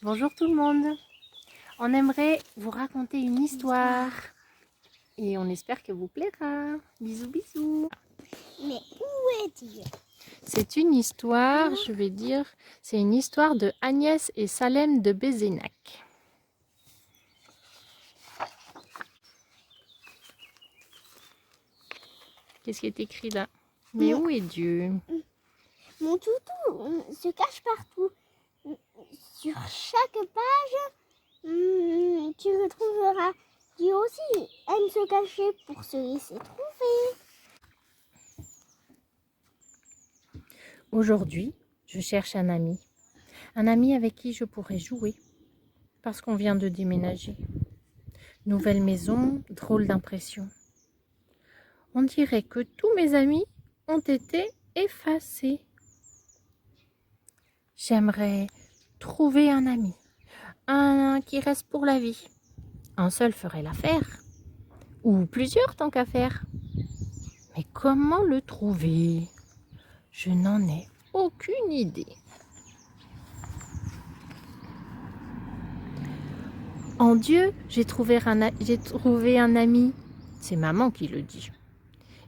Bonjour tout le monde. On aimerait vous raconter une histoire et on espère qu'elle vous plaira. Bisous bisous. Mais où est-il? C'est une histoire, c'est une histoire de Agnès et Salem de Bézénac. Qu'est-ce qui est écrit là? Mais où est Dieu? Mon toutou se cache partout. Sur chaque page, tu retrouveras Dieu aussi. Aime se cacher pour se laisser trouver. Aujourd'hui, je cherche un ami avec qui je pourrais jouer parce qu'on vient de déménager. Nouvelle maison, drôle d'impression. On dirait que tous mes amis ont été effacés. J'aimerais trouver un ami, un qui reste pour la vie. Un seul ferait l'affaire, ou plusieurs tant qu'à faire. Mais comment le trouver? Je n'en ai aucune idée. En Dieu, j'ai trouvé un ami. C'est maman qui le dit.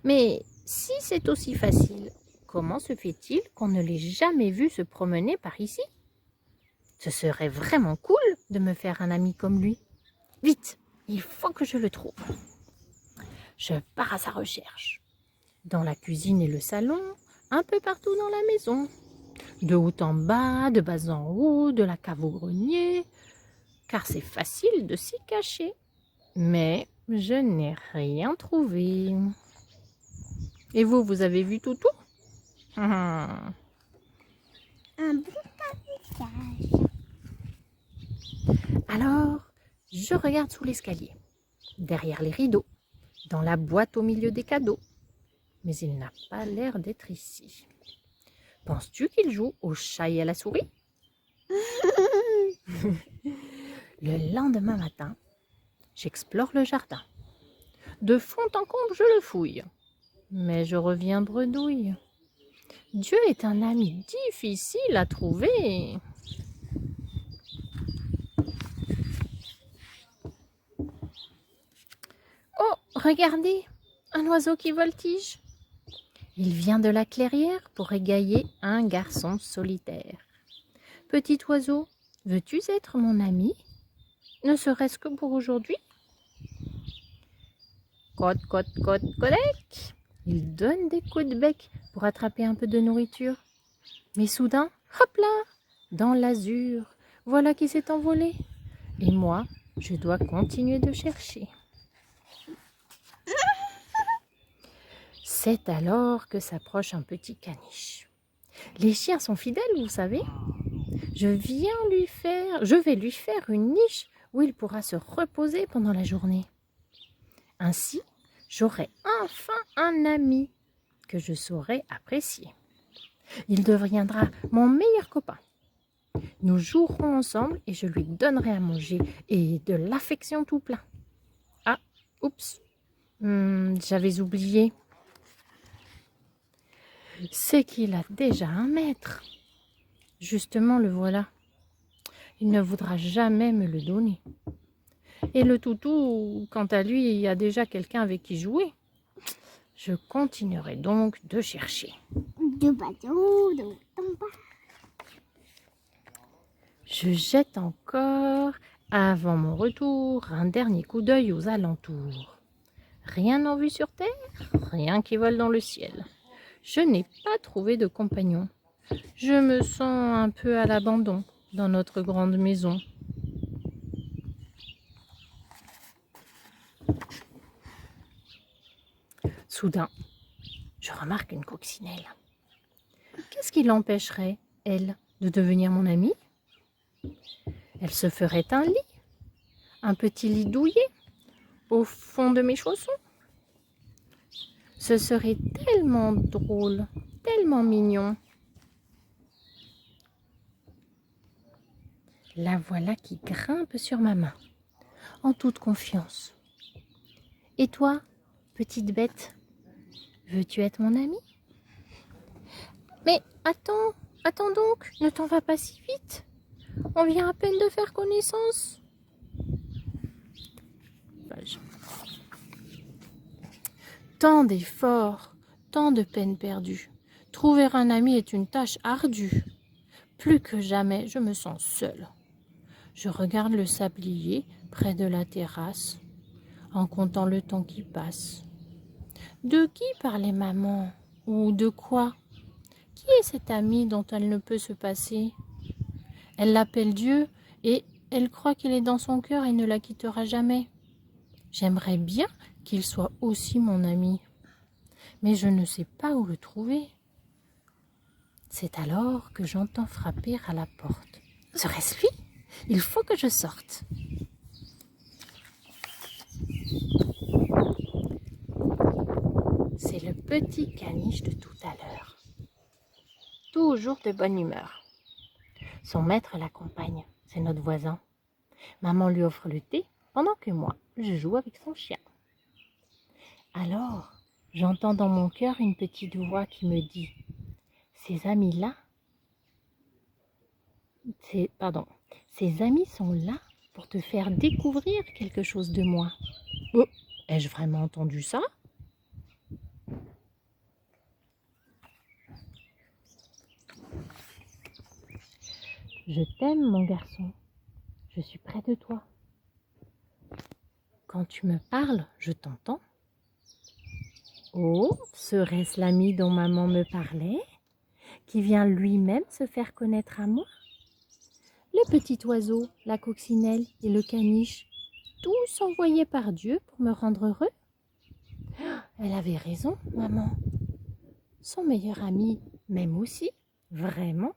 Mais si c'est aussi facile, comment se fait-il qu'on ne l'ait jamais vu se promener par ici? Ce serait vraiment cool de me faire un ami comme lui. Vite, il faut que je le trouve. Je pars à sa recherche. Dans la cuisine et le salon, un peu partout dans la maison. De haut en bas, de bas en haut, de la cave au grenier. Car c'est facile de s'y cacher. Mais je n'ai rien trouvé. Et vous avez vu Toutou? Un bon cache. Alors, je regarde sous l'escalier, derrière les rideaux, dans la boîte au milieu des cadeaux. Mais il n'a pas l'air d'être ici. Penses-tu qu'il joue au chat et à la souris? Le lendemain matin, j'explore le jardin. De fond en comble, je le fouille. Mais je reviens bredouille. Dieu est un ami difficile à trouver. Oh, regardez, un oiseau qui voltige. Il vient de la clairière pour égayer un garçon solitaire. Petit oiseau, veux-tu être mon ami? Ne serait-ce que pour aujourd'hui? Cote, cote, cote, codec. Il donne des coups de bec pour attraper un peu de nourriture. Mais soudain, hop là, dans l'azur, voilà qui s'est envolé. Et moi, je dois continuer de chercher. C'est alors que s'approche un petit caniche. Les chiens sont fidèles, vous savez. Je vais lui faire une niche où il pourra se reposer pendant la journée. Ainsi, j'aurai enfin un ami que je saurai apprécier. Il deviendra mon meilleur copain. Nous jouerons ensemble et je lui donnerai à manger et de l'affection tout plein. Ah, oups, j'avais oublié. C'est qu'il a déjà un maître. Justement, le voilà. Il ne voudra jamais me le donner. Et le toutou, quant à lui, il y a déjà quelqu'un avec qui jouer. Je continuerai donc de chercher. De bateau, de tomba. Je jette encore, avant mon retour, un dernier coup d'œil aux alentours. Rien en vue sur terre, rien qui vole dans le ciel. Je n'ai pas trouvé de compagnon. Je me sens un peu à l'abandon dans notre grande maison. Soudain, je remarque une coccinelle. Qu'est-ce qui l'empêcherait, elle, de devenir mon amie? Elle se ferait un petit lit douillet, au fond de mes chaussons. Ce serait tellement drôle, tellement mignon. La voilà qui grimpe sur ma main, en toute confiance. Et toi, petite bête, veux-tu être mon amie? Mais attends donc, ne t'en vas pas si vite. On vient à peine de faire connaissance. Page. Tant d'efforts, tant de peines perdues. Trouver un ami est une tâche ardue. Plus que jamais, je me sens seule. Je regarde le sablier près de la terrasse, en comptant le temps qui passe. De qui parlait maman? Ou de quoi? Qui est cet ami dont elle ne peut se passer? Elle l'appelle Dieu et elle croit qu'il est dans son cœur et ne la quittera jamais. J'aimerais bien qu'il soit aussi mon ami, mais je ne sais pas où le trouver. C'est alors que j'entends frapper à la porte. Serait-ce lui? Il faut que je sorte. C'est le petit caniche de tout à l'heure. Toujours de bonne humeur. Son maître l'accompagne, c'est notre voisin. Maman lui offre le thé pendant que moi, je joue avec son chien. Alors, j'entends dans mon cœur une petite voix qui me dit « Ces amis-là, ces amis sont là pour te faire découvrir quelque chose de moi. » Oh, ai-je vraiment entendu ça? Je t'aime, mon garçon. Je suis près de toi. Quand tu me parles, je t'entends. Oh, serait-ce l'ami dont maman me parlait, qui vient lui-même se faire connaître à moi? Le petit oiseau, la coccinelle et le caniche, tous envoyés par Dieu pour me rendre heureux? Elle avait raison, maman. Son meilleur ami m'aime aussi, vraiment.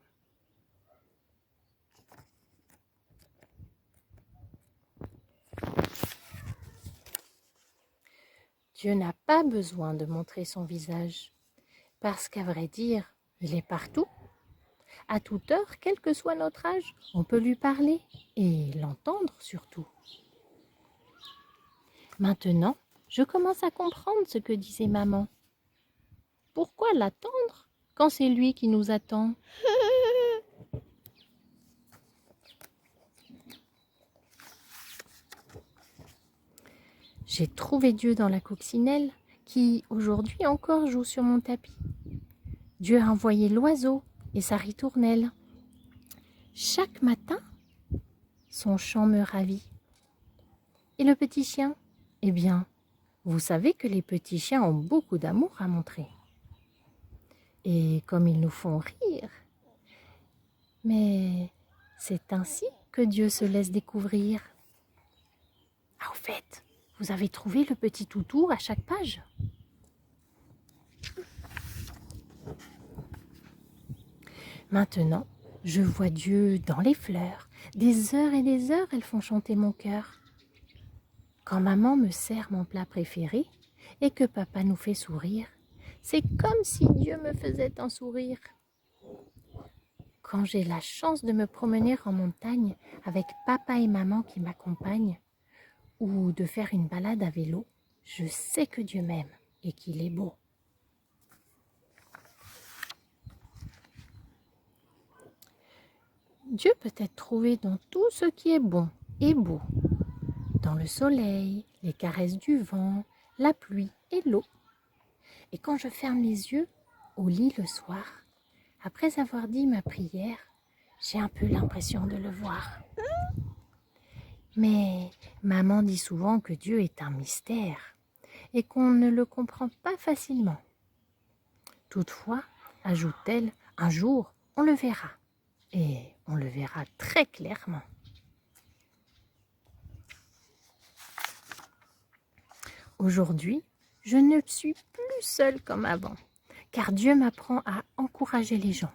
Dieu n'a pas besoin de montrer son visage, parce qu'à vrai dire, il est partout. À toute heure, quel que soit notre âge, on peut lui parler et l'entendre surtout. Maintenant, je commence à comprendre ce que disait maman. Pourquoi l'attendre quand c'est lui qui nous attend? J'ai trouvé Dieu dans la coccinelle qui, aujourd'hui encore, joue sur mon tapis. Dieu a envoyé l'oiseau et sa ritournelle. Chaque matin, son chant me ravit. Et le petit chien? Eh bien, vous savez que les petits chiens ont beaucoup d'amour à montrer. Et comme ils nous font rire. Mais c'est ainsi que Dieu se laisse découvrir. Ah, au fait, vous avez trouvé le petit toutou à chaque page? Maintenant, je vois Dieu dans les fleurs. Des heures et des heures, elles font chanter mon cœur. Quand maman me sert mon plat préféré et que papa nous fait sourire, c'est comme si Dieu me faisait un sourire. Quand j'ai la chance de me promener en montagne avec papa et maman qui m'accompagnent, ou de faire une balade à vélo, je sais que Dieu m'aime et qu'il est beau. Dieu peut être trouvé dans tout ce qui est bon et beau, dans le soleil, les caresses du vent, la pluie et l'eau. Et quand je ferme les yeux au lit le soir, après avoir dit ma prière, j'ai un peu l'impression de le voir. Mais maman dit souvent que Dieu est un mystère et qu'on ne le comprend pas facilement. Toutefois, ajoute-t-elle, un jour, on le verra. Et on le verra très clairement. Aujourd'hui, je ne suis plus seule comme avant, car Dieu m'apprend à encourager les gens.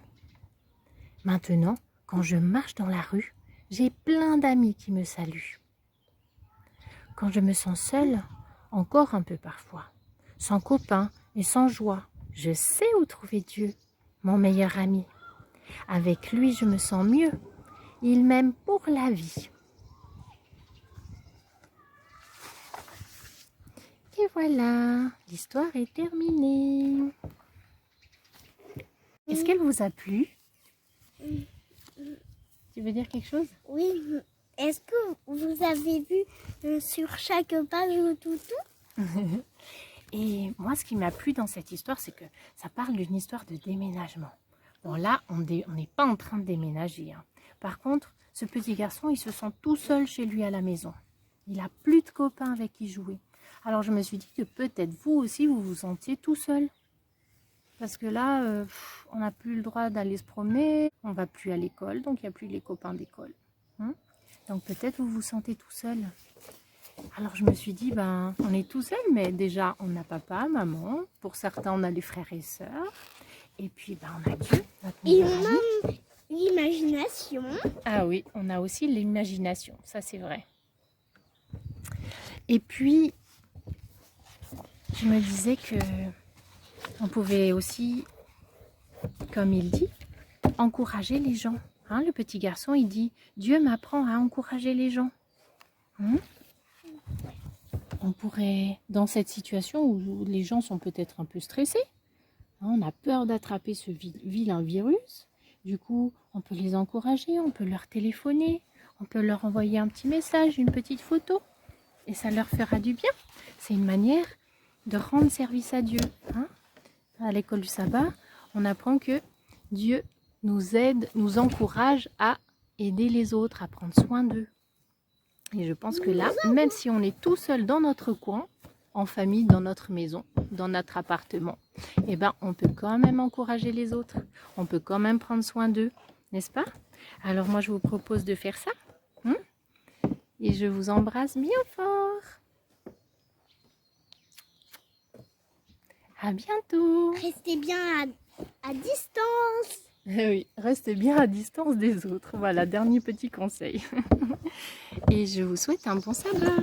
Maintenant, quand je marche dans la rue, j'ai plein d'amis qui me saluent. Quand je me sens seule, encore un peu parfois, sans copain et sans joie, je sais où trouver Dieu, mon meilleur ami. Avec lui, je me sens mieux. Il m'aime pour la vie. Et voilà, l'histoire est terminée. Est-ce qu'elle vous a plu? Tu veux dire quelque chose? Oui. Est-ce que vous avez vu sur chaque page le toutou? Et moi, ce qui m'a plu dans cette histoire, c'est que ça parle d'une histoire de déménagement. Bon, là, on n'est pas en train de déménager, hein. Par contre, ce petit garçon, il se sent tout seul chez lui à la maison. Il n'a plus de copains avec qui jouer. Alors, je me suis dit que peut-être vous aussi, vous vous sentiez tout seul. Parce que là, on n'a plus le droit d'aller se promener, on ne va plus à l'école, donc il n'y a plus les copains d'école. Donc peut-être vous vous sentez tout seul. Alors je me suis dit, ben, on est tout seul, mais déjà on a papa, maman, pour certains on a les frères et sœurs, et puis ben, on a Dieu, notre Et meilleur ami. on a l'imagination. Ah oui, on a aussi l'imagination, ça c'est vrai. Et puis, je me disais que on pouvait aussi, comme il dit, encourager les gens. Hein, le petit garçon, il dit, Dieu m'apprend à encourager les gens. On pourrait, dans cette situation où les gens sont peut-être un peu stressés, hein, on a peur d'attraper ce vilain virus, du coup, on peut les encourager, on peut leur téléphoner, on peut leur envoyer un petit message, une petite photo, et ça leur fera du bien. C'est une manière de rendre service à Dieu. Hein. À l'école du sabbat, on apprend que Dieu nous aide, nous encourage à aider les autres, à prendre soin d'eux. Et je pense que là, même si on est tout seul dans notre coin, en famille, dans notre maison, dans notre appartement, eh ben, on peut quand même encourager les autres. On peut quand même prendre soin d'eux, n'est-ce pas? Alors moi, je vous propose de faire ça. Et je vous embrasse bien fort. À bientôt. Restez bien à distance. Oui, restez bien à distance des autres. Voilà, dernier petit conseil. Et je vous souhaite un bon sabbat.